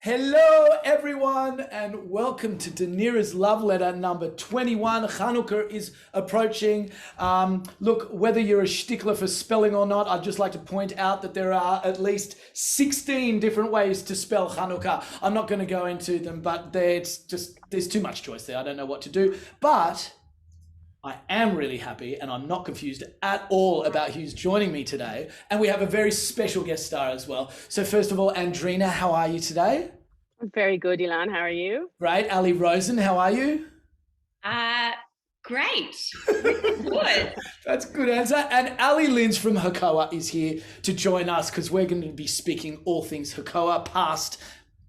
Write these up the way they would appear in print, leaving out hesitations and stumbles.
Hello, everyone, and welcome to Danira's love letter number 21. Hanukkah is approaching. Look, whether you're a stickler for spelling or not, I'd just like to point out that there are at least 16 different ways to spell Hanukkah. I'm not going to go into them, but there's too much choice there. I don't know what to do. But I am really happy and I'm not confused at all about who's joining me today. And we have a very special guest star as well. So first of all, Andrina, how are you today? I'm very good, Ilan. How are you? Great. Allie Rosen, how are you? Uh, Great. Good. That's a good answer. And Allie Linz from Hakoah is here to join us because we're going to be speaking all things Hakoah, past,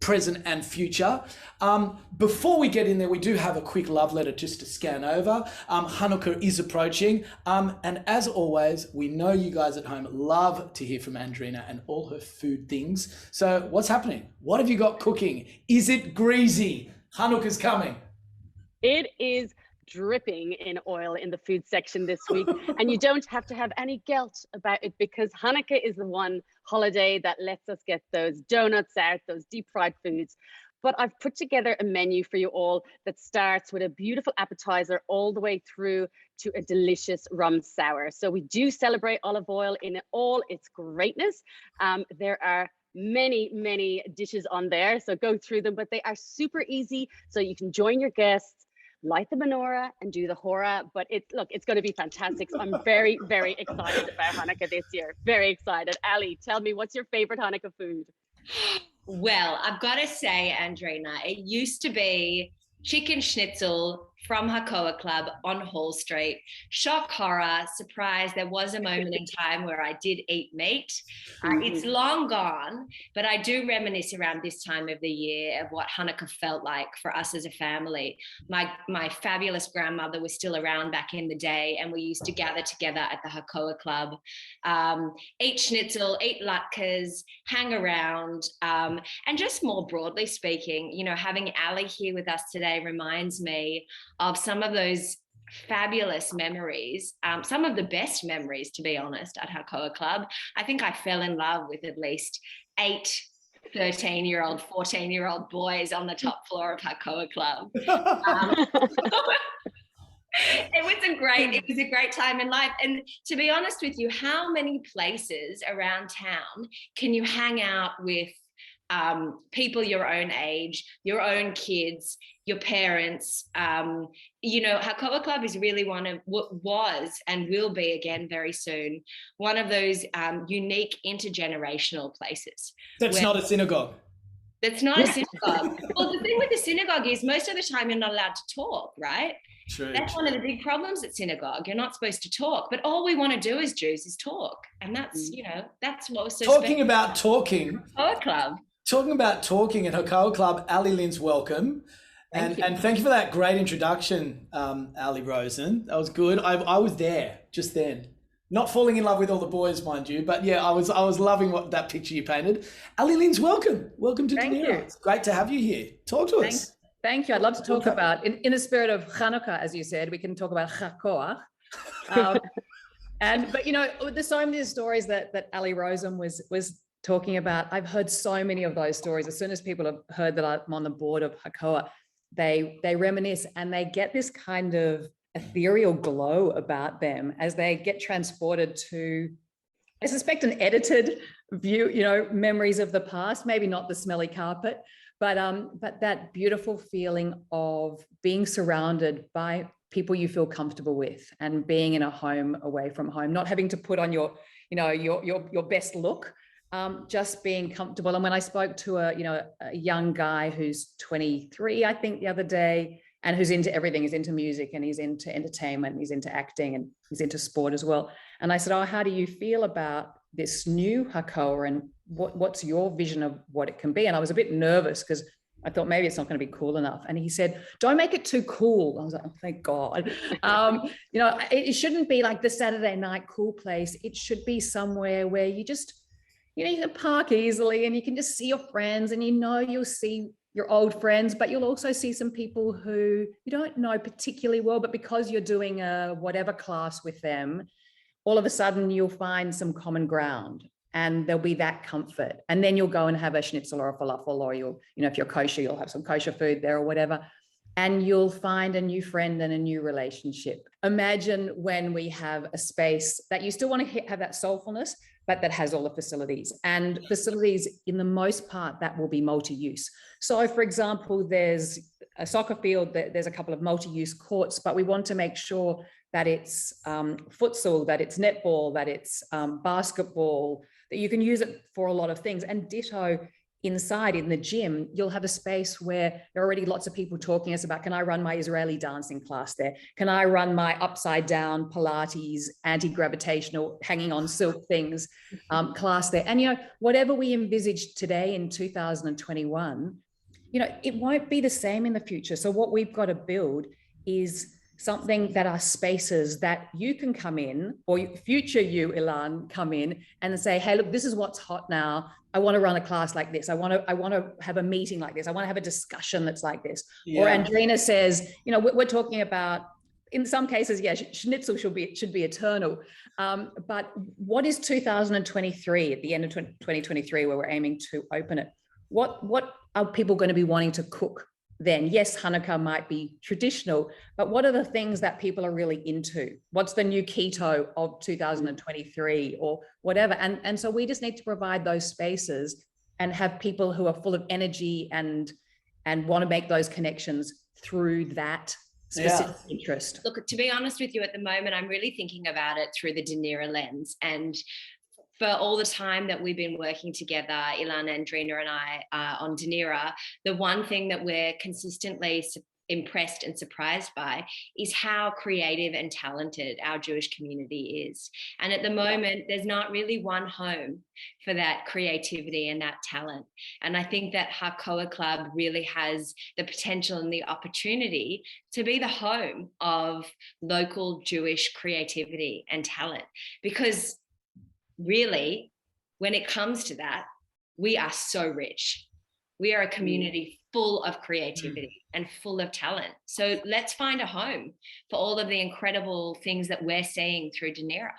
present and future. Before we get in there, we do have a quick love letter just to scan over. Hanukkah is approaching. And as always, we know you guys at home love to hear from Andrina and all her food things. So what's happening? What have you got cooking? Is it greasy? Hanukkah's coming. It is dripping in oil in the food section this week, and you don't have to have any guilt about it because Hanukkah is the one holiday that lets us get those donuts out, those deep fried foods. But I've put together a menu for you all that starts with a beautiful appetizer all the way through to a delicious rum sour. So we do celebrate olive oil in all its greatness. There are many dishes on there, so go through them, but they are super easy, so you can join your guests, light the menorah and do the hora. But it's going to be fantastic. So I'm very excited about Hanukkah this year. Very excited. Allie, tell me, what's your favorite Hanukkah food? Well, I've got to say, Andrina, it used to be chicken schnitzel from Hakoah Club on Hall Street. Shock, horror, surprise, there was a moment in time where I did eat meat. It's long gone, but I do reminisce around this time of the year of what Hanukkah felt like for us as a family. My fabulous grandmother was still around back in the day, and we used to gather together at the Hakoah Club, eat schnitzel, eat latkes, hang around, and just more broadly speaking, you know, having Allie here with us today reminds me of some of those fabulous memories, some of the best memories, to be honest, at Hakoah Club. I think I fell in love with at least 8 13-year-old, 14-year-old boys on the top floor of Hakoah Club. It was a great time in life. And to be honest with you, how many places around town can you hang out with people your own age, your own kids, your parents? You know, Hakoah Club is really one of what was and will be again very soon, one of those unique intergenerational places. That's not a synagogue. That's not a synagogue. Well, the thing with the synagogue is most of the time you're not allowed to talk, right? True. That's one of the big problems at synagogue. You're not supposed to talk, but all we want to do as Jews is talk. And that's, you know, that's what was so Talking about talking. Hakoah Club. Talking about talking at Hakoah Club, Allie Linz, welcome. And thank you for that great introduction, Allie Rosen. That was good. I was there just then. Not falling in love with all the boys, mind you, but yeah, I was loving that picture you painted. Allie Linz, welcome. Welcome to Danira. It's great to have you here. Talk to us. Thank you. I'd love to talk about, in the spirit of Hanukkah, as you said, we can talk about Hakoah. But you know, there's so many stories that Allie Rosen was talking about. I've heard so many of those stories. As soon as people have heard that I'm on the board of Hakoah, they reminisce and they get this kind of ethereal glow about them as they get transported to, I suspect, an edited view, you know, memories of the past, maybe not the smelly carpet, but that beautiful feeling of being surrounded by people you feel comfortable with and being in a home away from home, not having to put on your best look, just being comfortable. And when I spoke to a young guy who's 23, I think, the other day, and who's into everything, he's into music and he's into entertainment, he's into acting and he's into sport as well. And I said, oh, how do you feel about this new Hakoah and what's your vision of what it can be? And I was a bit nervous because I thought maybe it's not going to be cool enough. And he said, don't make it too cool. I was like, oh, thank God. You know, it shouldn't be like the Saturday night cool place. It should be somewhere where you just, you know, you can park easily and you can just see your friends and, you know, you'll see your old friends, but you'll also see some people who you don't know particularly well, but because you're doing a whatever class with them, all of a sudden you'll find some common ground. and there'll be that comfort. And then you'll go and have a schnitzel or a falafel, or you'll, you know, if you're kosher, you'll have some kosher food there or whatever. And you'll find a new friend and a new relationship. Imagine when we have a space that you still want to have that soulfulness, but that has all the facilities, and facilities in the most part that will be multi-use. So for example, there's a soccer field, there's a couple of multi-use courts, but we want to make sure that it's futsal, that it's netball, that it's basketball, that you can use it for a lot of things. And ditto, inside in the gym, you'll have a space where there are already lots of people talking to us about, can I run my Israeli dancing class there? Can I run my upside down Pilates, anti-gravitational, hanging on silk things class there? And, you know, whatever we envisage today in 2021, you know, it won't be the same in the future. So what we've got to build is something that are spaces that you can come in, or future you, Ilan, come in and say, hey, look, this is what's hot now. I want to run a class like this. I want to have a meeting like this. I want to have a discussion that's like this. Yeah. Or Andrina says, you know, we're talking about, in some cases, yeah, schnitzel should be eternal. But what is 2023, at the end of 2023, where we're aiming to open it? What are people going to be wanting to cook then? Yes, Hanukkah might be traditional, but what are the things that people are really into? What's the new keto of 2023 or whatever? And so we just need to provide those spaces and have people who are full of energy and want to make those connections through that specific interest. Look, to be honest with you, at the moment, I'm really thinking about it through the Danira lens. And for all the time that we've been working together, Ilan, Andrina and I, on Danira, the one thing that we're consistently impressed and surprised by is how creative and talented our Jewish community is. And at the moment, there's not really one home for that creativity and that talent. And I think that Hakoah Club really has the potential and the opportunity to be the home of local Jewish creativity and talent. Because really, when it comes to that, we are so rich. We are a community full of creativity and full of talent. So let's find a home for all of the incredible things that we're seeing through Danira.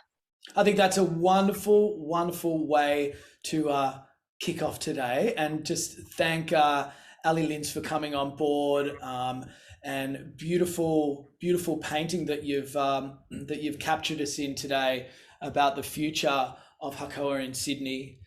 I think that's a wonderful, wonderful way to kick off today, and just thank Allie, Linz, for coming on board, and beautiful, beautiful painting that you've captured us in today about the future of Hakoah in Sydney.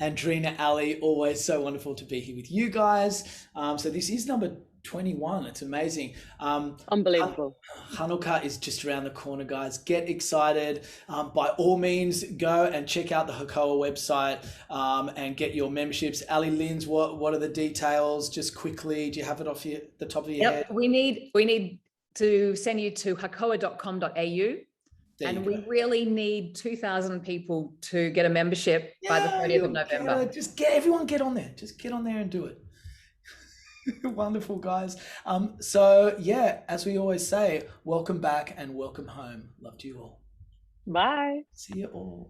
Andrina, Allie, always so wonderful to be here with you guys. So this is number 21. It's amazing. Unbelievable. Hanukkah is just around the corner, guys. Get excited. By all means, go and check out the Hakoah website and get your memberships. Allie, Linz, what are the details? Just quickly, do you have it off the top of your head? We need to send you to hakoah.com.au. And we really need 2,000 people to get a membership by the 30th of November. Just get on there. Just get on there and do it. Wonderful, guys. So yeah, as we always say, welcome back and welcome home. Love to you all. Bye. See you all.